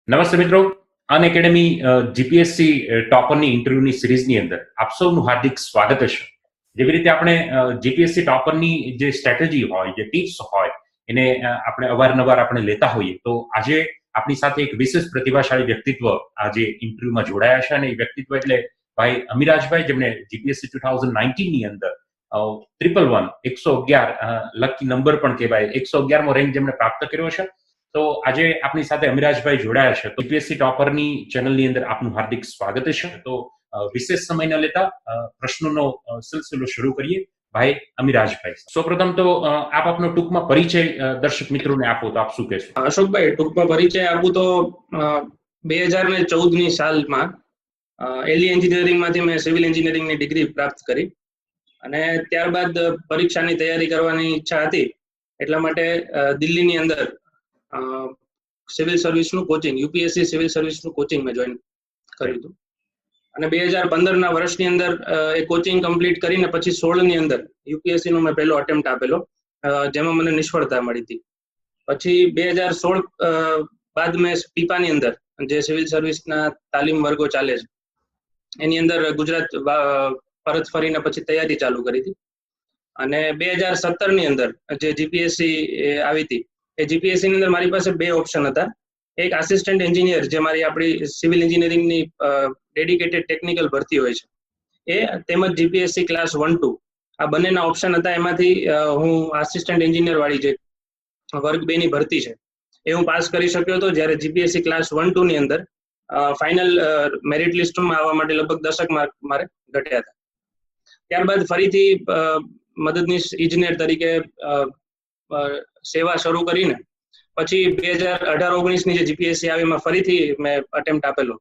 નમસ્તે મિત્રો, અન academy GPSC ટોપરની ઇન્ટરવ્યુની સિરીઝની અંદર આપ સૌનું હાર્દિક સ્વાગત છે. જેવી રીતે આપણે જીપીએસસી ટોપરની જે સ્ટ્રેટેજી હોય, જે ટિપ્સ હોય, એને આપણે અવારનવાર આપણે લેતા હોઈએ, તો આજે આપણી સાથે એક વિશેષ પ્રતિભાશાળી વ્યક્તિત્વ આજે ઇન્ટરવ્યુમાં જોડાયા છે. અને એ વ્યક્તિત્વ એટલે ભાઈ અમિરાજભાઈ, જેમણે જીપીએસસી 2019 ની અંદર 111 લકી નંબર પણ કહેવાય, 111મો રેન્ક જેમણે પ્રાપ્ત કર્યો છે. તો આજે આપણી સાથે અમિરાજભાઈ જોડાયા છે. તો જીપીએસસી ટોપરની ચેનલની અંદર આપનું હાર્દિક સ્વાગત છે. તો વિશેષ સમય ન લેતા પ્રશ્નોનો સિલસિલો શરૂ કરીએ. ભાઈ અમિરાજભાઈ, સૌપ્રથમ તો આપ આપનો ટૂંકમાં પરિચય દર્શક મિત્રોને આપો તો આપ શું કહેશો? અશોકભાઈ, ટૂંકમાં પરિચય આપું તો 2014ની સાલમાં એલઈ એન્જિનિયરિંગમાંથી મેં સિવિલ એન્જિનિયરિંગની ડિગ્રી પ્રાપ્ત કરી અને ત્યારબાદ પરીક્ષાની તૈયારી કરવાની ઈચ્છા હતી. એટલા માટે દિલ્હીની અંદર સિવિલ સર્વિસનું કોચિંગ, યુપીએસસી સિવિલ સર્વિસનું કોચિંગ મેં જોઈન કર્યું હતું. અને 2015ના વર્ષની અંદર એ કોચિંગ કમ્પ્લીટ કરીને પછી 16ની અંદર યુપીએસસીનો મેં પહેલો અટેમ્પ્ટ આપેલો, જેમાં મને નિષ્ફળતા મળી હતી. પછી 2016 બાદ મેં પીપાની અંદર જે સિવિલ સર્વિસના તાલીમ વર્ગો ચાલે છે એની અંદર ગુજરાત પરત ફરીને પછી તૈયારી ચાલુ કરી હતી. અને 2017ની અંદર જે જીપીએસસી આવી હતી, એ જીપીએસસી ની અંદર મારી પાસે બે ઓપ્શન હતા. એક આસિસ્ટન્ટ એન્જિનિયર, જે આપણી સિવિલ એન્જિનિયરિંગની ડેડિકેટેડ ટેકનિકલ ભરતી હોય છે એ, તેમજ જીપીએસસી ક્લાસ 1-2, આ બંનેના ઓપ્શન હતા. એમાંથી હું આસિસ્ટન્ટ એન્જિનિયર વાળી જે વર્ગ 2 ની ભરતી છે એ હું પાસ કરી શક્યો હતો, જ્યારે જીપીએસસી ક્લાસ 1-2 ની અંદર ફાઇનલ મેરિટ લિસ્ટમાં આવવા માટે લગભગ 10 માર્ક મારે ઘટ્યા હતા. ત્યારબાદ ફરીથી મદદનીશ ઇજનેર તરીકે સેવા શરૂ કરીને પછી 2018-19ની જે જીપીએસસી આવી એમાં ફરીથી મેં અટેમ્પ્ટ આપેલો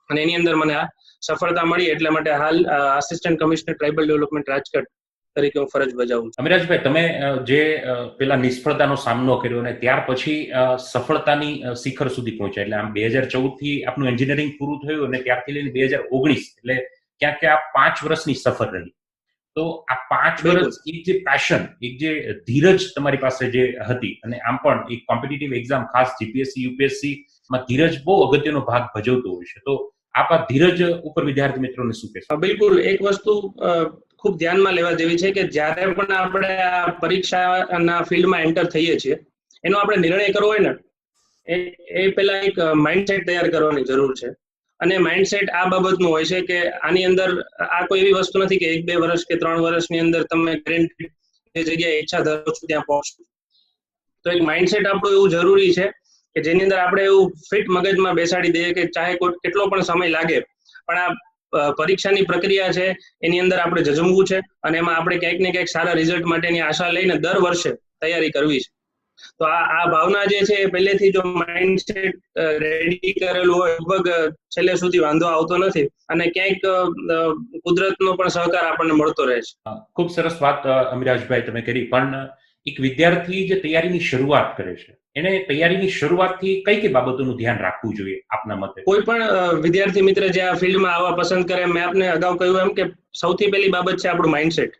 અને એની અંદર મને આ સફળતા મળી. એટલા માટે હાલ assistant commissioner tribal development Rajkot તરીકે હું ફરજ બજાવું છું. અમિરાજભાઈ, તમે જે પેલા નિષ્ફળતાનો સામનો કર્યો અને ત્યાર પછી સફળતાની શિખર સુધી પહોંચ્યા, એટલે આમ 2014 થી આપનું એન્જિનિયરિંગ પૂરું થયું અને ત્યારથી લઈને 2019, એટલે ક્યાંક આ 5 વર્ષની સફર રહી. તો આ 5 વર્ષ એક જે પેશન, એક જે ધીરજ તમારી પાસે જે હતી, અને આમ પણ એક કોમ્પિટિટિવ એક્ઝામ, ખાસ જીપીએસસી યુપીએસસી માં ધીરજ બહુ અગત્યનો ભાગ ભજવતો હોય છે. તો આપ આ ધીરજ ઉપર વિદ્યાર્થી મિત્રોને શું કહેશો? બિલકુલ, એક વસ્તુ ખૂબ ધ્યાનમાં લેવા જેવી છે કે જ્યારે પણ આપણે આ પરીક્ષાના ફિલ્ડમાં એન્ટર થઈએ છીએ, એનો આપણે નિર્ણય કરવો હોય ને, એ પહેલા એક માઇન્ડસેટ તૈયાર કરવાની જરૂર છે. અને માઇન્ડસેટ આ બાબતનું હોય છે કે આની અંદર આ કોઈ એવી વસ્તુ નથી કે 1-2 વર્ષ કે 3 વર્ષની અંદર તમે ગેરંટી જે જગ્યાએ ઈચ્છા ધરાવો છો ત્યાં પહોંચશો. તો એક માઇન્ડસેટ આપણું એવું જરૂરી છે કે જેની અંદર આપણે એવું ફિટ મગજમાં બેસાડી દઈએ કે ચાહે કેટલો પણ સમય લાગે, પણ આ પરીક્ષાની પ્રક્રિયા છે એની અંદર આપણે ઝઝમવું છે અને એમાં આપણે ક્યાંક ને ક્યાંક સારા રિઝલ્ટ માટેની આશા લઈને દર વર્ષે તૈયારી કરવી છે. તો આ ભાવના જે છે એ પહેલેથી જો માઇન્ડસેટ રેડી કરેલું હોય, લગભગ છેલ્લે સુધી વાંધો આવતો નથી અને ક્યાંક કુદરતનો પણ સહકાર આપણને મળતો રહે છે. ખૂબ સરસ વાત અમિરાજભાઈ તમે કરી. પણ એક વિદ્યાર્થી જે તૈયારીની શરૂઆત કરે છે, એને તૈયારીની શરૂઆતથી કઈ કઈ બાબતોનું ધ્યાન રાખવું જોઈએ આપના મતે? કોઈ પણ વિદ્યાર્થી મિત્ર જે આ ફિલ્ડમાં આવવા પસંદ કરે, મેં આપને અગાઉ કહ્યું એમ કે સૌથી પહેલી બાબત છે આપણું માઇન્ડસેટ.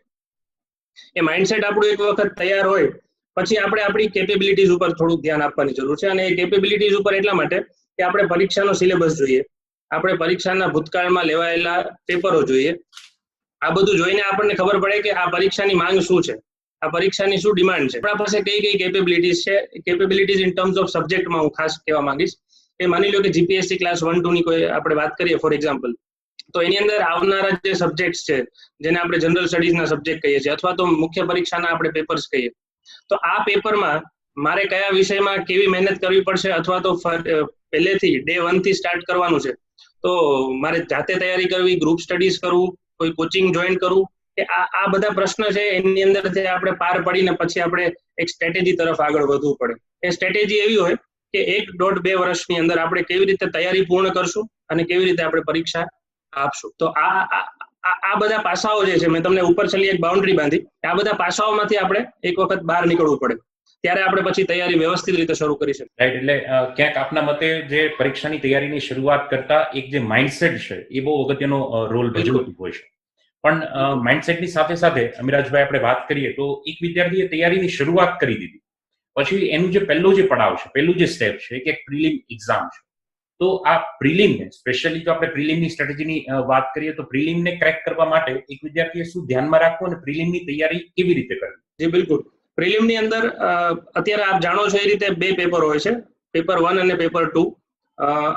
એ માઇન્ડસેટ આપણું એક વખત તૈયાર હોય પછી આપણે આપણી કેપેબિલિટીઝ ઉપર થોડુંક ધ્યાન આપવાની જરૂર છે. અને એ કેપેબિલિટીઝ ઉપર એટલા માટે કે આપણે પરીક્ષાનો સિલેબસ જોઈએ, આપણે પરીક્ષાના ભૂતકાળમાં લેવાયેલા પેપરો જોઈએ. આ બધું જોઈને આપણને ખબર પડે કે આ પરીક્ષાની માંગ શું છે, આ પરીક્ષાની શું ડિમાન્ડ છે, આપણા પાસે કઈ કઈ કેપેબિલિટીઝ છે. કેપેબિલિટીઝ ઇન ટર્મ્સ ઓફ સબ્જેક્ટમાં હું ખાસ કહેવા માંગીશ કે માની લો કે જીપીએસસી ક્લાસ 1-2 ની કોઈ આપણે વાત કરીએ ફોર એક્ઝામ્પલ, તો એની અંદર આવનારા જે સબ્જેક્ટ્સ છે જેને આપણે જનરલ સ્ટડીઝના સબ્જેક્ટ કહીએ છીએ અથવા તો મુખ્ય પરીક્ષાના આપણે પેપર્સ કહીએ, તો આ પેપરમાં મારે કયા વિષયમાં કેવી મહેનત કરવી પડશે અથવા તો પહેલેથી ડે 1 થી સ્ટાર્ટ કરવાનું છે, તો મારે જાતે તૈયારી કરવી, ગ્રુપ સ્ટડીઝ કરવું, કોઈ કોચિંગ જોઈન કરવું, કે આ બધા પ્રશ્ન છે એની અંદરથી આપણે પાર પડીને પછી આપણે એક સ્ટ્રેટેજી તરફ આગળ વધવું પડે. એ સ્ટ્રેટેજી એવી હોય કે 1-1.5-2 વર્ષની અંદર આપણે કેવી રીતે તૈયારી પૂર્ણ કરશું અને કેવી રીતે આપણે પરીક્ષા આપશું. તો આ બધા પાસાઓ જે છે, મેં તમને ઉપર છેલ્લી એક બાઉન્ડ્રી બાંધી, આ બધા પાસાઓમાંથી આપણે એક વખત બહાર નીકળવું પડે, ત્યારે આપણે પછી તૈયારી વ્યવસ્થિત રીતે શરૂ કરી શકીએ. રાઈટ. એટલે ક્યાંક આપના મતે જે પરીક્ષાની તૈયારીની શરૂઆત કરતા એક જે માઇન્ડસેટ છે એ બહુ અગત્યનો રોલ ભજવતું હોય છે. પણ માઇન્ડસેટની સાથે સાથે અમિરાજભાઈ આપણે વાત કરીએ તો એક વિદ્યાર્થીએ તૈયારીની શરૂઆત કરી દીધી, પછી એનું જે પહેલું જે પડાવ છે, પહેલું જે સ્ટેપ છે કે પ્રિલિમ એક્ઝામ છે, તો આ પ્રિલિમને, સ્પેશિયલી જો આપણે પ્રિલિમની સ્ટ્રેટેજીની વાત કરીએ તો પ્રિલિમને ક્રેક કરવા માટે એક વિદ્યાર્થીએ શું ધ્યાનમાં રાખવું અને પ્રિલિમની તૈયારી કેવી રીતે કરવી? જી બિલકુલ. પ્રિલિમની અંદર અત્યારે આપ જાણો છો એ રીતે 2 પેપર હોય છે, પેપર 1 અને પેપર 2.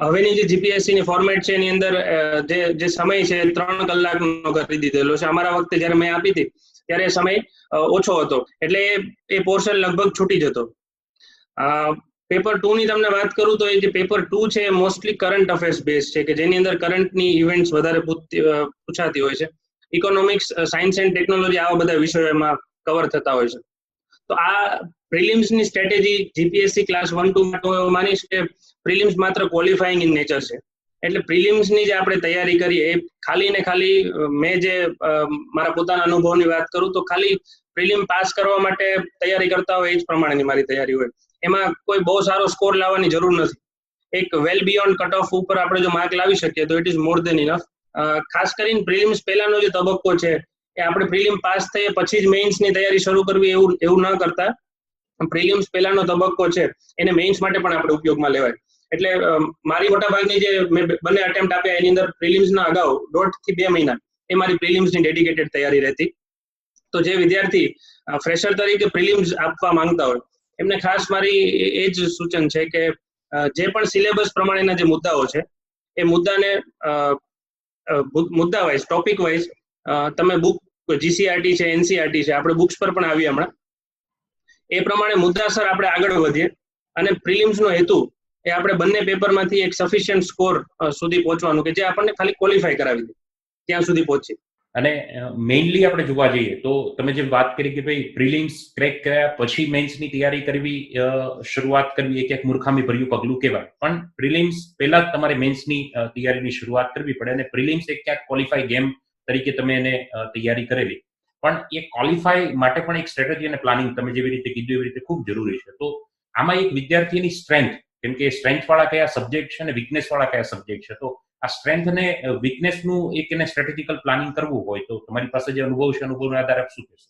હવેની જે જીપીએસસી ની ફોર્મેટ છે એની અંદર જે સમય છે 3 કલાકનો કરી દીધેલો છે. અમારા વખતે જ્યારે મેં આપી હતી ત્યારે સમય ઓછો હતો, એટલે એ પોર્શન લગભગ છૂટી જતો. પેપર 2 ની તમને વાત કરું તો એ જે પેપર 2 છે એ મોસ્ટલી કરંટ અફેર્સ બેઝ છે, કે જેની અંદર કરંટની ઇવેન્ટ્સ વધારે પૂછાતી હોય છે. ઇકોનોમિક્સ, સાયન્સ એન્ડ ટેકનોલોજી, આવા બધા વિષયો એમાં કવર થતા હોય છે. તો આ પ્રિલિમ્સની સ્ટ્રેટેજી જીપીએસસી ક્લાસ 1-2 માટે હું માનીશ કે પ્રિલિમ્સ માત્ર ક્વોલિફાઈંગ ઇન નેચર છે. એટલે પ્રિલિમ્સની જે આપણે તૈયારી કરીએ એ ખાલી ને ખાલી, મેં જે મારા પોતાના અનુભવની વાત કરું તો ખાલી પ્રિલિમ પાસ કરવા માટે તૈયારી કરતા હોય એ જ પ્રમાણેની મારી તૈયારી હોય. એમાં કોઈ બહુ સારો સ્કોર લાવવાની જરૂર નથી. એક વેલ બિયોન્ડ કટ ઓફ ઉપર આપણે જો માર્ક લાવી શકીએ તો it is more then enough. ખાસ કરીને પ્રિલિમ્સ પહેલાનો જે તબક્કો છે એ આપણે પ્રિલિમ પાસ થઈએ પછી જ મેઇન્સની તૈયારી શરૂ કરવી એવું ન કરતા, પ્રિલિમ્સ પહેલાનો તબક્કો છે એને મેઇન્સ માટે પણ આપણે ઉપયોગમાં લેવાય. એટલે મારી મોટાભાગની જે મેં બંને અટેમ્પ્ટ આપ્યા એની અંદર પ્રિલિમ્સના અગાઉ 1.5 થી 2 મહિના એ મારી પ્રિલિમ્સની ડેડિકેટેડ તૈયારી રહેતી. તો જે વિદ્યાર્થી ફ્રેશર તરીકે પ્રિલિમ્સ આપવા માંગતા હોય એમને ખાસ મારી એ જ સૂચન છે કે જે પણ સિલેબસ પ્રમાણેના જે મુદ્દાઓ છે એ મુદ્દાને મુદ્દા વાઇઝ, ટોપિક વાઇઝ તમે બુક, જીસીઆરટી છે, એનસીઆરટી છે, આપણે બુક્સ પર પણ આવીએ હમણાં, એ પ્રમાણે મુદ્દાસર આપણે આગળ વધીએ. અને પ્રિલિમ્સનો હેતુ એ આપણે બંને પેપરમાંથી એક સફિશિયન્ટ સ્કોર સુધી પહોંચવાનું, કે જે આપણને ખાલી ક્વોલિફાય કરાવી દે ત્યાં સુધી પહોંચી. અને મેઇનલી આપણે જોવા જઈએ તો તમે જેમ વાત કરી કે ભાઈ પ્રિલિમ્સ ક્રેક કર્યા પછી મેઇન્સની તૈયારી કરવી, શરૂઆત કરવી એ ક્યાંક મૂર્ખામી ભર્યું પગલું કહેવાય, પણ પ્રિલિમ્સ પહેલા જ તમારે મેઇન્સની તૈયારીની શરૂઆત કરવી પડે. અને પ્રિલિમ્સ એક ક્યાંક ક્વોલિફાઈ ગેમ તરીકે તમે એને તૈયારી કરેલી, પણ એ ક્વોલિફાઈ માટે પણ એક સ્ટ્રેટેજી અને પ્લાનિંગ તમે જેવી રીતે કીધું એવી રીતે ખૂબ જરૂરી છે. તો આમાં એક વિદ્યાર્થીની સ્ટ્રેન્થ, કેમ કે સ્ટ્રેન્થ વાળા કયા સબ્જેક્ટ છે અને વીકનેસ વાળા કયા સબ્જેક્ટ છે, તો આ સ્ટ્રેન્થ અને વીકનેસનું એક એને સ્ટ્રેટેજિકલ પ્લાનિંગ કરવું હોય તો તમારી પાસે જે અનુભવ છે, અનુભવના આધારે આપ શું કહેશો?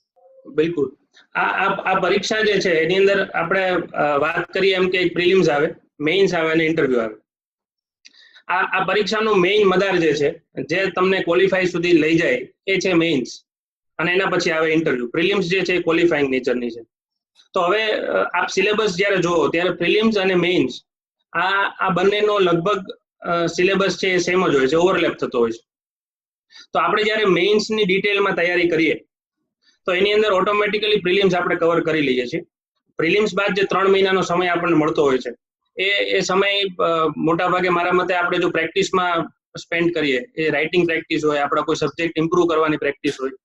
બિલકુલ. આ પરીક્ષા જે છે એની અંદર આપણે વાત કરીએ એમ કે પ્રિલિમ્સ આવે, મેઇન્સ આવે અને ઇન્ટરવ્યુ આવે. આ પરીક્ષાનો મેઇન મદાર જે છે, જે તમને ક્વોલિફાઈ સુધી લઈ જાય, એ છે મેઇન્સ, અને એના પછી આવે ઇન્ટરવ્યુ. પ્રિલિમ્સ જે છે એ ક્વોલિફાઈંગ નેચરની છે. તો હવે આપ સિલેબસ જ્યારે જોવો ત્યારે પ્રિલિમ્સ અને મેઇન્સ આ બંનેનો લગભગ સિલેબસ છે એ સેમ જ હોય છે, ઓવરલેપ થતો હોય છે. તો આપણે જ્યારે મેઇન્સની ડિટેલમાં તૈયારી કરીએ તો એની અંદર ઓટોમેટિકલી પ્રિલિમ્સ આપણે કવર કરી લઈએ છીએ. પ્રિલિમ્સ બાદ જે 3 મહિનાનો સમય આપણને મળતો હોય છે એ સમય મોટાભાગે મારા મતે આપણે જો પ્રેક્ટિસમાં સ્પેન્ડ કરીએ, એ રાઇટિંગ પ્રેક્ટિસ હોય, આપણા કોઈ સબ્જેક્ટ ઇમ્પ્રૂવ કરવાની પ્રેક્ટિસ હોય,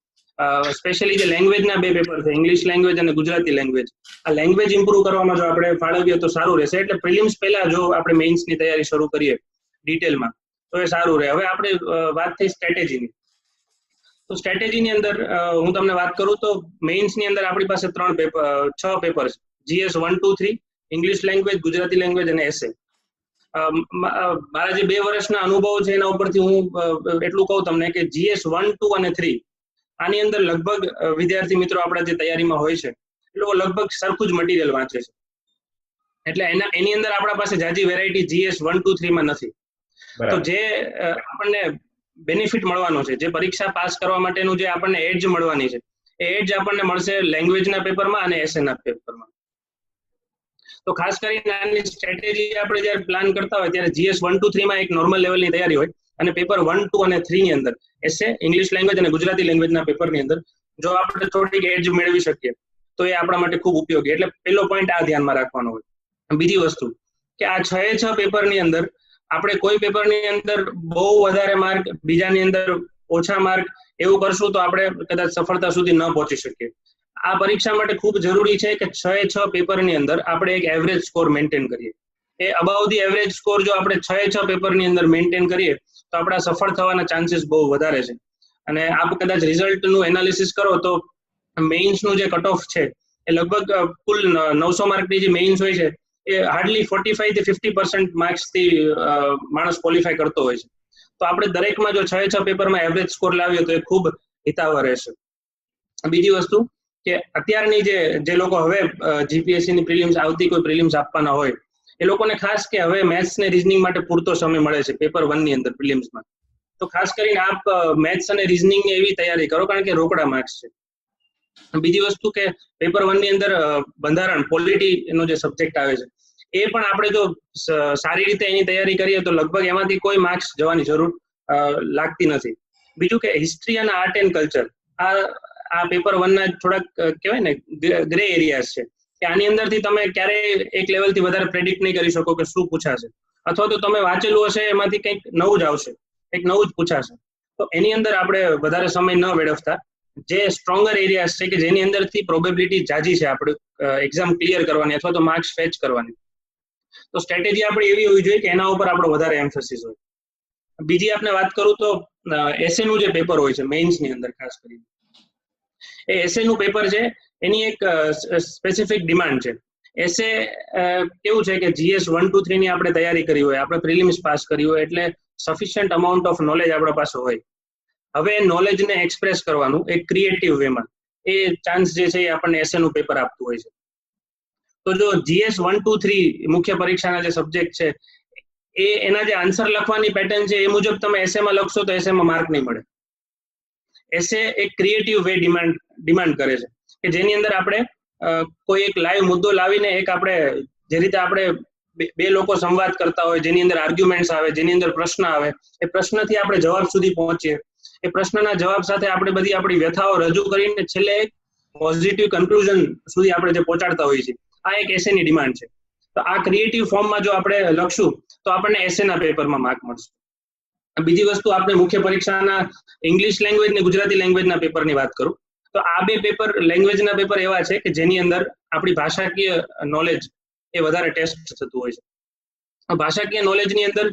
સ્પેશિયલી જે લેંગ્વેજના 2 પેપર છે, ઇંગ્લિશ લેંગ્વેજ અને ગુજરાતી લેંગ્વેજ, આ લેંગ્વેજ ઇમ્પ્રૂવ કરવામાં જો આપણે ફાળવીએ તો સારું રહેશે. એટલે પ્રિલિમ્સ પહેલા જો આપણે મેઇન્સની તૈયારી શરૂ કરીએ ડિટેલમાં તો એ સારું રહે. હવે આપણે વાત થઈ સ્ટ્રેટેજીની. તો સ્ટ્રેટેજીની અંદર હું તમને વાત કરું તો મેઇન્સની અંદર આપણી પાસે 6 પેપર છે, GS 1, 2, 3, English language, Gujarati language અને એસે. મારા જે 2 વર્ષના અનુભવ છે એના ઉપરથી હું એટલું કહું તમને કે જીએસ 1, 2 અને 3 આની અંદર લગભગ વિદ્યાર્થી મિત્રો આપણા જે તૈયારીમાં હોય છે એ લોકો લગભગ સરખું જ મટીરિયલ વાંચે છે. એટલે એની અંદર આપણા પાસે જાજી વેરાયટી જીએસ 1, 2, 3 માં નથી. તો જે આપણને બેનિફિટ મળવાનો છે, જે પરીક્ષા પાસ કરવા માટેનું જે આપણને એડ્જ મળવાની છે, એ એડ્જ આપણને મળશે લેંગ્વેજના પેપરમાં અને એસેના પેપરમાં. તો ખાસ કરીને આની સ્ટ્રેટેજી આપણે જ્યારે પ્લાન કરતા હોય ત્યારે જીએસ 1, 2, 3 માં એક નોર્મલ લેવલની તૈયારી હોય, અને પેપર 1, 2 અને 3 ની અંદર એસે, ઇંગ્લિશ લેંગ્વેજ અને ગુજરાતી લેંગ્વેજના પેપરની અંદર જો આપણે થોડીક એડ્જ મેળવી શકીએ તો એ આપણા માટે ખૂબ ઉપયોગી. એટલે પહેલો પોઈન્ટ આ ધ્યાનમાં રાખવાનો હોય. બીજી વસ્તુ કે આ 6 પેપરની અંદર આપણે કોઈ પેપરની અંદર બહુ વધારે માર્ક, બીજાની અંદર ઓછા માર્ક એવું કરશું તો આપણે કદાચ સફળતા સુધી ન પહોંચી શકીએ. આ પરીક્ષા માટે ખૂબ જરૂરી છે કે 6 પેપરની અંદર આપણે એક એવરેજ સ્કોર મેન્ટેન કરીએ. એ અબાઉ ધી એવરેજ સ્કોર જો આપણે 6 પેપરની અંદર મેન્ટેન કરીએ તો આપણા સફળ થવાના ચાન્સીસ બહુ વધારે છે. અને આપ કદાચ રિઝલ્ટનું એનાલિસિસ કરો તો મેઇન્સનું જે કટ ઓફ છે એ લગભગ કુલ 900 માર્કની જે મેઇન્સ હોય છે એ હાર્ડલી 45 થી 50% માર્ક્સથી માણસ ક્વોલિફાય કરતો હોય છે. તો આપણે દરેકમાં જો 6 પેપરમાં એવરેજ સ્કોર લાવીએ તો એ ખૂબ હિતાવહ રહેશે. બીજી વસ્તુ કે અત્યારની જે લોકો હવે જીપીએસસી ની પ્રિલિમ્સ આવતી કોઈ પ્રિલિમ્સ આપવાના હોય એ લોકોને ખાસ કે હવે મેથ્સ ને રીઝનિંગ માટે પૂરતો સમય મળે છે પેપર 1 ની અંદર પ્રિલિમ્સમાં, તો ખાસ કરીને આપ મેથ્સ અને રીઝનિંગ એવી તૈયારી કરો, કારણ કે રોકડા માર્ક્સ છે. બીજી વસ્તુ કે પેપર 1 ની અંદર બંધારણ પોલિટી એનો જે સબ્જેક્ટ આવે છે એ પણ આપણે જો સારી રીતે એની તૈયારી કરીએ તો લગભગ એમાંથી કોઈ માર્ક્સ જવાની જરૂર લાગતી નથી. બીજું કે હિસ્ટ્રી અને આર્ટ એન્ડ કલ્ચર, આ પેપર 1 ના થોડાક કહેવાય ને ગ્રે એરિયાઝ છે કે આની અંદરથી તમે ક્યારેય એક લેવલથી વધારે પ્રેડિક્ટ નહીં કરી શકો કે શું પૂછાશે, અથવા તો તમે વાંચેલું હશે એમાંથી કંઈક નવું જ આવશે, કંઈક નવું જ પૂછાશે. તો એની અંદર આપણે વધારે સમય ન વેડફતા જે સ્ટ્રોંગર એરિયાઝ છે કે જેની અંદરથી પ્રોબેબિલિટી જાજી છે આપણે એક્ઝામ ક્લિયર કરવાની અથવા તો માર્ક્સ ફેચ કરવાની, તો સ્ટ્રેટેજી આપણી એવી હોવી જોઈએ કે એના ઉપર આપણો વધારે એમ્ફેસિસ હોય. બીજી આપણે વાત કરું તો એસે નું જે પેપર હોય છે મેઇન્સ ની અંદર, ખાસ કરીને એ એસે નું પેપર છે એની એક સ્પેસિફિક ડિમાન્ડ છે. એસે કેવું છે કે GS 1, 2, 3 ની આપણે તૈયારી કરી હોય, આપણે પ્રિલિમ્સ પાસ કરી હોય એટલે સફિશિયન્ટ અમાઉન્ટ ઓફ નોલેજ આપણા પાસે હોય. હવે નોલેજને એક્સપ્રેસ કરવાનું એક ક્રિએટિવ વેમાં એ ચાન્સ જે છે એ આપણને એસે નું પેપર આપતું હોય છે. તો જો GS 1, 2, 3 મુખ્ય પરીક્ષાના જે સબ્જેક્ટ છે એ એના જે આન્સર લખવાની પેટર્ન છે એ મુજબ તમે એસેમાં લખશો તો એસેમાં માર્ક નહીં મળે. એસે એક ક્રિએટિવ વે ડિમાન્ડ કરે છે કે જેની અંદર આપણે કોઈ એક લાઈવ મુદ્દો લાવીને એક આપણે જે રીતે આપણે બે લોકો સંવાદ કરતા હોય, જેની અંદર આર્ગ્યુમેન્ટ્સ આવે, જેની અંદર પ્રશ્ન આવે, એ પ્રશ્નથી આપણે જવાબ સુધી પહોંચીએ, એ પ્રશ્નના જવાબ સાથે આપણે બધી આપણી વ્યથાઓ રજૂ કરીને છેલ્લે એક પોઝિટિવ કન્ક્લુઝન સુધી આપણે જે પહોંચાડતા હોઈએ છીએ, આ એક એસેની ડિમાન્ડ છે. તો આ ક્રિએટિવ ફોર્મમાં જો આપણે લખશું તો આપણને એસેના પેપરમાં માર્ક મળશે. બીજી વસ્તુ આપણે મુખ્ય પરીક્ષાના ઇંગ્લિશ લેંગ્વેજ ને ગુજરાતી લેંગ્વેજના પેપરની વાત કરું તો આ બે પેપર લેંગ્વેજના પેપર એવા છે કે જેની અંદર આપણી ભાષાકીય નોલેજ એ વધારે ટેસ્ટ થતું હોય છે. ભાષાકીય નોલેજની અંદર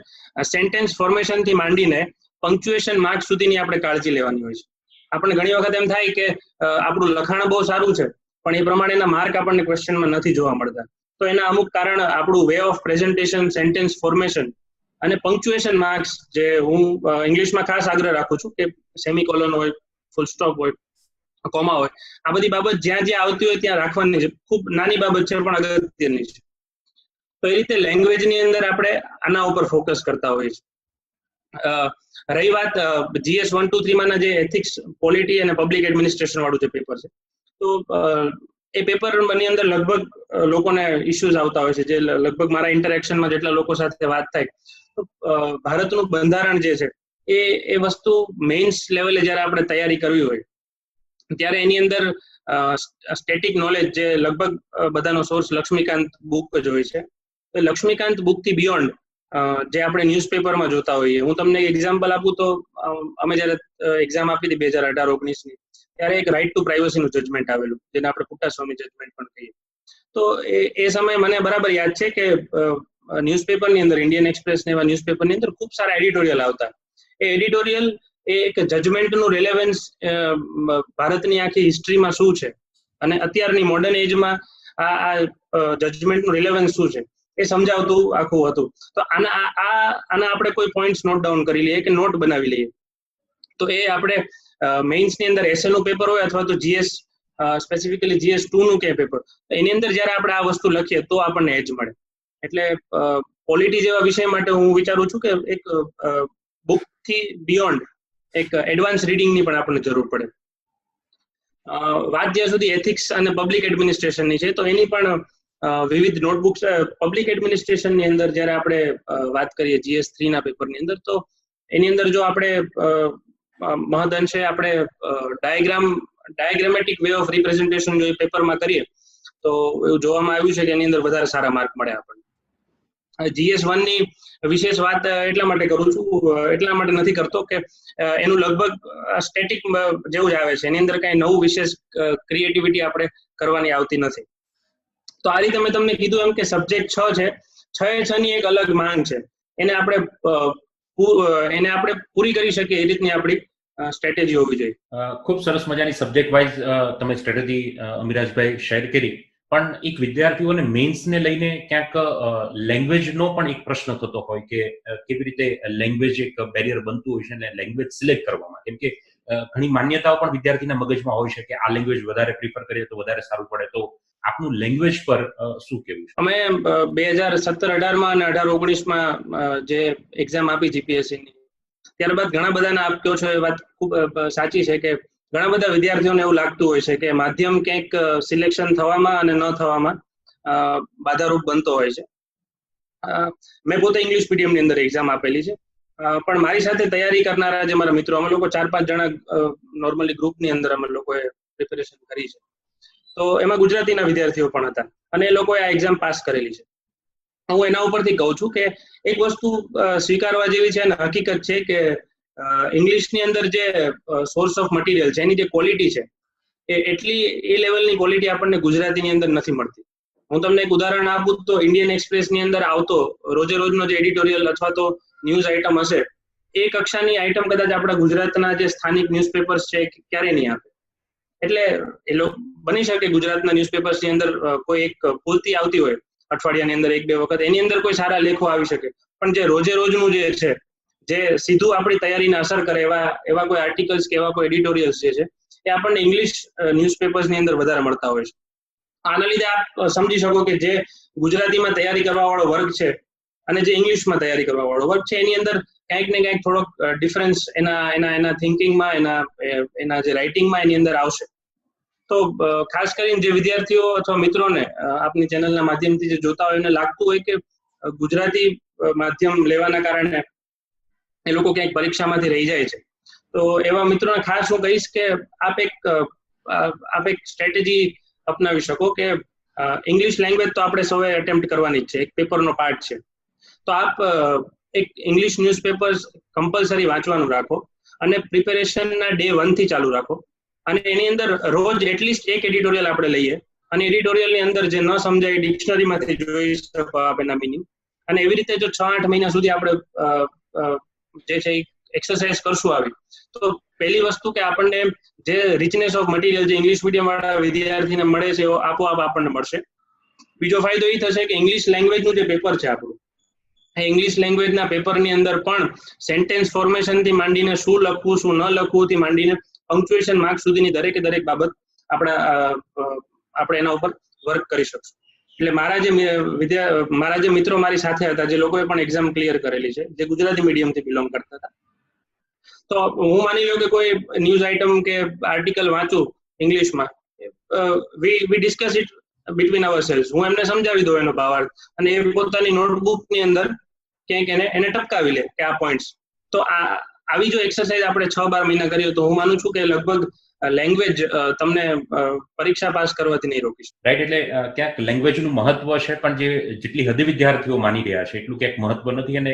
સેન્ટેન્સ ફોર્મેશનથી માંડીને પંક્ચ્યુએશન માર્ક સુધીની આપણે કાળજી લેવાની હોય છે. આપણને ઘણી વખત એમ થાય કે આપણું લખાણ બહુ સારું છે પણ એ પ્રમાણેના માર્ક આપણને ક્વેશ્ચનમાં નથી જોવા મળતા. તો એના અમુક કારણ આપણું way of presentation, sentence formation અને પંક્ચ્યુએશન માર્ક્સ, જે હું ઇંગ્લિશમાં ખાસ આગ્રહ રાખું છું કે સેમિકોલન હોય, ફૂલ સ્ટોપ હોય, કોમા હોય, આ બધી બાબત જ્યાં જ્યાં આવતી હોય ત્યાં રાખવાની છે. ખૂબ નાની બાબત છે પણ અગત્યની છે. તો એ રીતે લેંગ્વેજની અંદર આપણે આના ઉપર ફોકસ કરતા હોઈએ છીએ. રહી વાત GS 1, 2, 3 માના જે એથિક્સ, પોલિટી અને પબ્લિક એડમિનિસ્ટ્રેશન વાળું જે પેપર છે, તો એ પેપરની અંદર લગભગ લોકોને ઇશ્યુઝ આવતા હોય છે, જે લગભગ મારા ઇન્ટરેક્શનમાં જેટલા લોકો સાથે વાત થાય તો ભારતનું બંધારણ જે છે એ વસ્તુ મેઇન્સ લેવલે જ્યારે આપણે તૈયારી કરવી હોય ત્યારે એની અંદર સ્ટેટિક નોલેજ, જે લગભગ બધાનો સોર્સ લક્ષ્મીકાંત બુક જ હોય છે, તો લક્ષ્મીકાંત બુકથી બિયોન્ડ જે આપણે ન્યૂઝપેપરમાં જોતા હોઈએ. હું તમને એક એક્ઝામ્પલ આપું તો અમે જ્યારે એક્ઝામ આપી હતી 2018-19ની, ત્યારે એક રાઇટ ટુ પ્રાઇવસીનું જજમેન્ટ આવેલું, જેને આપણે પુટ્ટાસ્વામી જજમેન્ટ પણ કહીએ. તો એ સમયે મને બરાબર યાદ છે કે ન્યૂઝપેપરની અંદર, ઇન્ડિયન એક્સપ્રેસ ને એવા ન્યૂઝપેપરની અંદર ખૂબ સારા એડિટોરિયલ આવતા. એ એડિટોરિયલ એ એક જજમેન્ટનું રિલેવન્સ ભારતની આખી હિસ્ટ્રીમાં શું છે અને અત્યારની મોડર્ન એજમાં આ જજમેન્ટનું રિલેવન્સ શું છે એ સમજાવતું આખું હતું. તો આના આપણે કોઈ પોઈન્ટ્સ નોટ ડાઉન કરી લઈએ કે નોટ બનાવી લઈએ તો એ આપણે મેઇન્સની અંદર એસએનું પેપર હોય અથવા તો GS સ્પેસિફિકલી GS 2 નું કે પેપર, એની અંદર જ્યારે આપણે આ વસ્તુ લખીએ તો આપણને એજ મળે. એટલે પોલિટી જેવા વિષય માટે હું વિચારું છું કે એક બુકથી બિયોન્ડ એક એડવાન્સ રીડિંગની પણ આપણને જરૂર પડે. વાત જ્યાં સુધી એથિક્સ અને પબ્લિક એડમિનિસ્ટ્રેશનની છે તો એની પણ વિવિધ નોટબુક્સ પબ્લિક એડમિનિસ્ટ્રેશનની અંદર જ્યારે આપણે વાત કરીએ GS 3 ના પેપરની અંદર, તો એની અંદર જો આપણે મહદઅંશે આપણે ડાયાગ્રામેટિક વે ઓફ રિપ્રેઝન્ટેશન જો એ પેપરમાં કરીએ તો એવું જોવામાં આવ્યું છે કે એની અંદર વધારે સારા માર્ક મળે આપણને. GS 1 ની વિશેષ વાત એટલા માટે કરું છું, એટલા માટે નથી કરતો કે એનું લગભગ સ્ટેટિક જેવું જ આવે છે, એની અંદર કઈ નવું વિશેષ ક્રિએટિવિટી આપણે કરવાની આવતી નથી. તો આ રીતે મેં તમને કીધું એમ કે સબ્જેક્ટ 6 છે, 6 ની એક અલગ માંગ છે, એને આપણે પૂરી કરી શકીએ એ રીતની આપણી સ્ટ્રેટેજી હોવી જોઈએ. ખૂબ સરસ મજાની સબ્જેક્ટ વાઇઝ તમે સ્ટ્રેટેજી અમિરાજભાઈ શેર કરી. પણ એક વિદ્યાર્થીઓને મેઇન્સને લઈને ક્યાંક લેંગ્વેજનો પણ એક પ્રશ્ન થતો હોય કે કેવી રીતે લેંગ્વેજ એક બેરિયર બનતું હોય છે અને લેંગ્વેજ સિલેક્ટ કરવામાં, કેમ કે ઘણી માન્યતાઓ પણ વિદ્યાર્થીના મગજમાં હોય છે કે આ લેંગ્વેજ વધારે પ્રિફર કરીએ તો વધારે સારું પડે, તો આપનું લેંગ્વેજ પર શું કહેવું છે? અમે 2017-18 અને 18-19 જે એક્ઝામ આપી જીપીએસસી ની, ત્યારબાદ ઘણા બધાને આપ કહો છો એ વાત ખૂબ સાચી છે કે ઘણા બધા વિદ્યાર્થીઓને એવું લાગતું હોય છે કે માધ્યમ ક્યાંક સિલેક્શન થવામાં અને ન થવામાં બાધારૂપ બનતો હોય છે. મેં પોતે ઇંગ્લિશ મીડિયમ ની અંદર એક્ઝામ આપેલી છે, પણ મારી સાથે તૈયારી કરનારા જે મારા મિત્રો, અમે લોકો 4-5 જણા નોર્મલી ગ્રુપની અંદર અમે લોકોએ પ્રિપેરેશન કરી છે. તો એમાં ગુજરાતીના વિદ્યાર્થીઓ પણ હતા અને એ લોકોએ આ એક્ઝામ પાસ કરેલી છે. હું એના ઉપરથી કહું છું કે એક વસ્તુ સ્વીકારવા જેવી છે અને હકીકત છે કે ઇંગ્લિશની અંદર જે સોર્સ ઓફ મટીરિયલ છે, એની જે ક્વોલિટી છે, એ લેવલની ક્વોલિટી આપણને ગુજરાતીની અંદર નથી મળતી. હું તમને એક ઉદાહરણ આપું તો ઇન્ડિયન એક્સપ્રેસની અંદર આવતો રોજે રોજનો જે એડિટોરિયલ અથવા તો ન્યૂઝ આઇટમ હશે, એ કક્ષાની આઇટમ કદાચ આપણા ગુજરાતના જે સ્થાનિક ન્યૂઝપેપર્સ છે ક્યારે નહીં આપે. એટલે એ લોકો બની શકે ગુજરાતના ન્યૂઝપેપર્સની અંદર કોઈ એક પૂર્તિ આવતી હોય અઠવાડિયાની અંદર 1-2 વખત, એની અંદર કોઈ સારા લેખો આવી શકે, પણ જે રોજે રોજનું જે છે, જે સીધું આપણી તૈયારીને અસર કરે એવા કોઈ આર્ટિકલ્સ કે એવા કોઈ એડિટોરિયલ્સ જે છે, એ આપણને ઇંગ્લિશ ન્યૂઝપેપર્સની અંદર વધારે મળતા હોય છે. આના લીધે આપ સમજી શકો કે જે ગુજરાતીમાં તૈયારી કરવા વાળો વર્ગ છે અને જે ઇંગ્લિશમાં તૈયારી કરવા વાળો વર્ગ છે, એની અંદર ક્યાંક ને ક્યાંક થોડોક ડિફરન્સ એના થિંકિંગમાં, એના જે રાઇટિંગમાં એની અંદર આવશે. તો ખાસ કરીને જે વિદ્યાર્થીઓ અથવા મિત્રોને આપની ચેનલના માધ્યમથી જે જોતા હોય એને લાગતું હોય કે ગુજરાતી માધ્યમ લેવાના કારણે એ લોકો ક્યાંક પરીક્ષામાંથી રહી જાય છે, તો એવા મિત્રોને ખાસ હું કહીશ કે આપ એક સ્ટ્રેટેજી અપનાવી શકો કે ઇંગ્લિશ લેંગ્વેજ તો આપણે સૌએ એટેમ્પ્ટ કરવાની જ છે, એક પેપરનો પાર્ટ છે. તો આપ એક ઇંગ્લિશ ન્યૂઝપેપર્સ કમ્પલસરી વાંચવાનું રાખો અને પ્રિપેરેશનના ડે 1 થી ચાલુ રાખો, અને એની અંદર રોજ એટલીસ્ટ એક એડિટોરિયલ આપણે લઈએ અને એડિટોરિયલની અંદર જે ન સમજાય ડિક્શનરીમાંથી જોઈ શકો આપ એના મિનિંગ, અને એવી રીતે જો 6-8 મહિના સુધી આપણે જે છે એક્સરસાઇઝ કરશું આવી, તો પહેલી વસ્તુ કે આપણને જે રિચનેસ ઓફ મટીરિયલ જે ઇંગ્લિશ મીડિયમ વાળા વિદ્યાર્થીને મળે છે એવો આપોઆપ આપણને મળશે. બીજો ફાયદો એ થશે કે ઇંગ્લિશ લેંગ્વેજનું જે પેપર છે આપણું, એ ઇંગ્લિશ લેંગ્વેજના પેપરની અંદર પણ સેન્ટેન્સ ફોર્મેશનથી માંડીને શું લખવું શું ન લખવું થી માંડીને પંક્ચ્યુએશન માર્ક સુધીની દરેકે દરેક બાબત આપણે એના ઉપર વર્ક કરી શકશું. એટલે મારા જે મિત્રો મારી સાથે હતા, જે લોકોએ પણ એક્ઝામ ક્લિયર કરેલી છે, જે ગુજરાતી મીડિયમથી બિલોંગ કરતા હતા, તો હું માની લો કે કોઈ ન્યૂઝ આઇટમ કે આર્ટિકલ વાંચું ઇંગ્લિશમાં, we discuss it between ourselves. હું એમને સમજાવી દઉં એનો ભાવાર્થ, અને એ પોતાની નોટબુકની અંદર ક્યાંક એને ટપકાવી લે કે આ પોઈન્ટ્સ. તો આવી જો એક્સરસાઇઝ આપણે 6-12 મહિના કરીએ તો હું માનું છું કે લગભગ લેંગ્વેજ તમને પરીક્ષા પાસ કરવાથી નહીં રોકી શકે. રાઈટ, એટલે ક્યાંક લેંગ્વેજનું મહત્વ છે, પણ જેટલી હદે વિદ્યાર્થીઓ માની રહ્યા છે એટલું ક્યાંક મહત્વ નથી. અને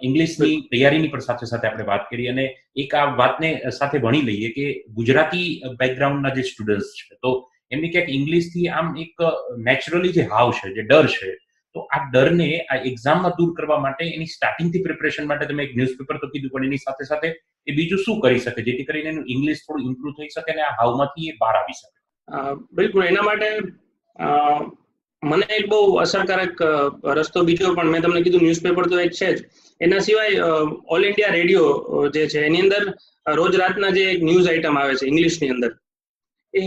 ઇંગ્લિશની તૈયારીની પણ સાથે સાથે આપણે વાત કરી, અને એક આ વાતને સાથે ભણી લઈએ કે ગુજરાતી બેકગ્રાઉન્ડના જે સ્ટુડન્ટ્સ છે, તો એમની ક્યાંક ઇંગ્લિશથી આમ એક નેચરલી જે હાવ છે, જે ડર છે, તો આ ડરને આ એક્ઝામમાં દૂર કરવા માટે એની સ્ટાર્ટિંગથી પ્રિપરેશન માટે તમે એક ન્યૂઝપેપર તો કીધું, પણ એની સાથે સાથે એ બીજું શું કરી શકે જેથી કરીને એનું ઇંગ્લિશ થોડું ઇમ્પ્રુવ થઈ શકે અને આ હાવમાંથી એ બહાર આવી શકે? બિલકુલ, એના માટે મને એક બહુ અસરકારક રસ્તો બીજો પણ મેં તમને કીધું ન્યૂઝપેપર તો એક છે જ, એના સિવાય ઓલ ઇન્ડિયા રેડિયો જે છે એની અંદર રોજ રાતના જે એક ન્યૂઝ આઇટમ આવે છે ઇંગ્લિશની અંદર, એ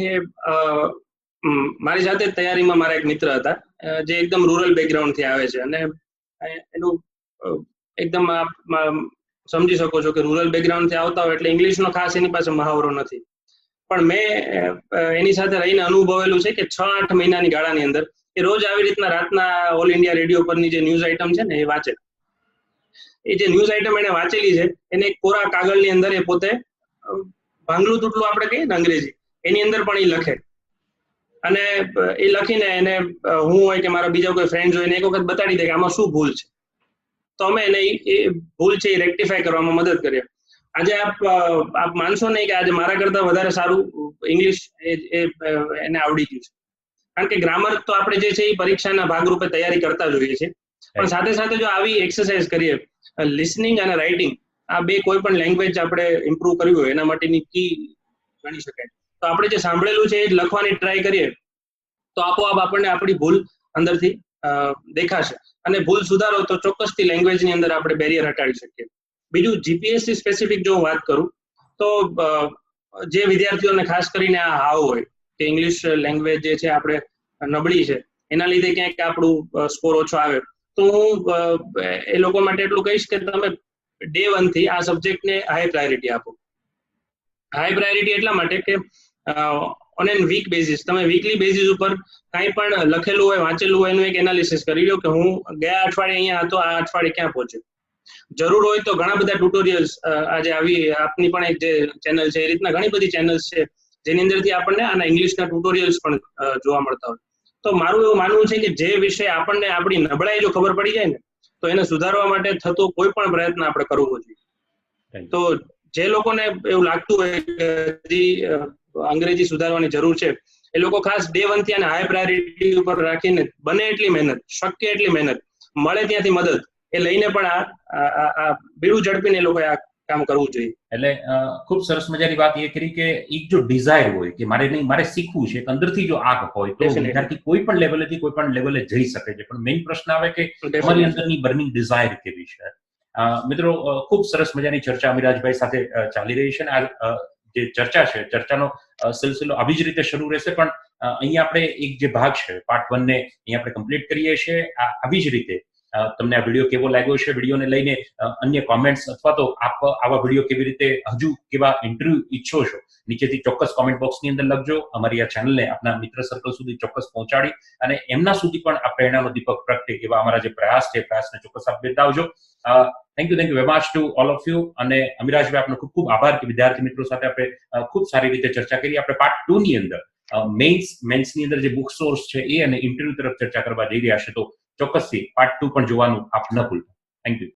મારી સાથે તૈયારીમાં મારા એક મિત્ર હતા જે એકદમ રૂરલ બેકગ્રાઉન્ડથી આવે છે, અને એનું એકદમ સમજી શકો છો કે રૂરલ બેકગ્રાઉન્ડથી આવતા હોય એટલે ઇંગ્લિશનો ખાસ એની પાસે મહાવરો નથી. પણ મેં એની સાથે રહીને અનુભવેલું છે કે 6-8 મહિનાની ગાળાની અંદર એ રોજ આવી રીતના રાતના ઓલ ઇન્ડિયા રેડિયો પરની જે ન્યૂઝ આઇટમ છે ને એ વાંચે. એ જે ન્યૂઝ આઇટમ એને વાંચેલી છે એને એક કોરા કાગળની અંદર એ પોતે ભાંગલું તૂટલું આપણે કહીએ ને અંગ્રેજી, એની અંદર પણ એ લખે, અને એ લખીને એને હું હોય કે મારા બીજા કોઈ ફ્રેન્ડ હોય એને એક વખત બતાડી દે કે આમાં શું ભૂલ છે, તો અમે એને એ ભૂલ છે એ રેક્ટિફાય કરવામાં મદદ કરીએ. આજે આપ માનશો નહીં કે આજે મારા કરતા વધારે સારું ઇંગ્લિશ એને આવડી ગયું છે, કારણ કે ગ્રામર તો આપણે જે છે એ પરીક્ષાના ભાગરૂપે તૈયારી કરતા જોઈએ છીએ, પણ સાથે સાથે જો આવી એક્સરસાઇઝ કરીએ, લિસનિંગ અને રાઇટિંગ, આ બે કોઈ પણ લેંગ્વેજ આપણે ઇમ્પ્રુવ કરવી હોય એના માટેની કી ગણી શકાય. તો આપણે જે સાંભળેલું છે એ જ લખવાની ટ્રાય કરીએ તો આપોઆપ આપણને આપણી ભૂલ અંદરથી દેખાશે, અને ભૂલ સુધારો તો ચોક્કસથી લેંગ્વેજની અંદર આપણે બેરિયર હટાડી શકીએ. બીજું જીપીએસસી સ્પેસિફિક જો હું વાત કરું તો જે વિદ્યાર્થીઓને ખાસ કરીને આ હાવ હોય કે ઇંગ્લિશ લેંગ્વેજ જે છે આપણે નબળી છે, એના લીધે ક્યાંક આપણું સ્કોર ઓછો આવે, તો હું એ લોકો માટે એટલું કહીશ કે તમે ડે 1 થી આ સબ્જેક્ટને હાઈ પ્રાયોરિટી આપો. હાઈ પ્રાયોરિટી એટલા માટે કે ઓન એન વીક બેઝિસ, તમે વીકલી બેઝિસ ઉપર કાંઈ પણ લખેલું હોય, વાંચેલું હોય, એનું એક એનાલિસિસ કરી લો કે હું ગયા અઠવાડિયે અહીંયા હતો, આ અઠવાડિયે ક્યાં પહોંચ્યો. જરૂર હોય તો ઘણા બધા ટ્યુટોરિયલ્સ આજે આવી આપની પણ એક જે ચેનલ છે, એ રીતના ઘણી બધી ચેનલ્સ છે જેની અંદરથી આપણને આના ઇંગ્લિશના ટ્યુટોરિયલ્સ પણ જોવા મળતા હોય. તો મારું એવું માનવું છે કે જે વિષય આપણને આપણી નબળાઈ જો ખબર પડી જાય ને, તો એને સુધારવા માટે થતો કોઈ પણ પ્રયત્ન આપણે કરવો જોઈએ. તો જે લોકોને એવું લાગતું હોય કે હજી અંગ્રેજી સુધારવાની જરૂર છે, એ લોકો ખાસ ડે 1 થી આને હાઈ પ્રાયોરિટી ઉપર રાખીને બને એટલી મહેનત, શક્ય એટલી મહેનત, મળે ત્યાંથી મદદ એ લઈને પણ આ બીડું ઝડપીને એ લોકોએ આ કામ કરવું જોઈએ. એટલે ખૂબ સરસ મજાની વાત એ કરી કે એક જો ડિઝાયર હોય કે મારે શીખવું છે, અંદરથી જો આગ હોય તો વિદ્યાર્થી કોઈ પણ લેવલેથી કોઈ પણ લેવલે જઈ શકે છે. પણ મેઇન પ્રશ્ન આવે કે તમારી અંદરની બર્નિંગ ડિઝાયર કેવી છે. મિત્રો, ખૂબ સરસ મજાની ચર્ચા અમિરાજભાઈ સાથે ચાલી રહી છે, અને આ જે ચર્ચા છે, ચર્ચાનો સિલસિલો આવી જ રીતે શરૂ રહેશે. પણ અહીંયા આપણે એક જે ભાગ છે, પાર્ટ 1 ને અહીંયા આપણે કમ્પ્લીટ કરીએ છીએ. આવી જ રીતે તમને આ વિડીયો કેવો લાગ્યો છે, વિડીયોને લઈને અન્ય કોમેન્ટ્સ અથવા તો આપ આવા વિડીયો કેવી રીતે હજુ કેવા ઇન્ટરવ્યુ ઈચ્છો છો, નીચેથી ચોક્કસ કોમેન્ટ બોક્સની અંદર લખજો. અમારી આ ચેનલને આપના મિત્ર સર્કલ સુધી ચોક્કસ પહોંચાડી અને એમના સુધી પણ આ પ્રેરણાનો દીપક પ્રગટે એવા અમારા જે પ્રયાસ છે, પ્રયાસને ચોક્કસ આપ બિરદાવજો. Thank you very much to all of you. અને અમિરાજભાઈ, આપનો ખૂબ ખૂબ આભાર કે વિદ્યાર્થી મિત્રો સાથે આપણે ખૂબ સારી રીતે ચર્ચા કરી. આપણે પાર્ટ 2 ની અંદર મેન્સની અંદર જે બુક સોર્સ છે એ અને ઇન્ટરવ્યુ તરફ ચર્ચા કરવા જઈ રહ્યા છે. તો ચોક્કસથી પાર્ટ 2 પણ જોવાનું આપ ન ભૂલતા. Thank you.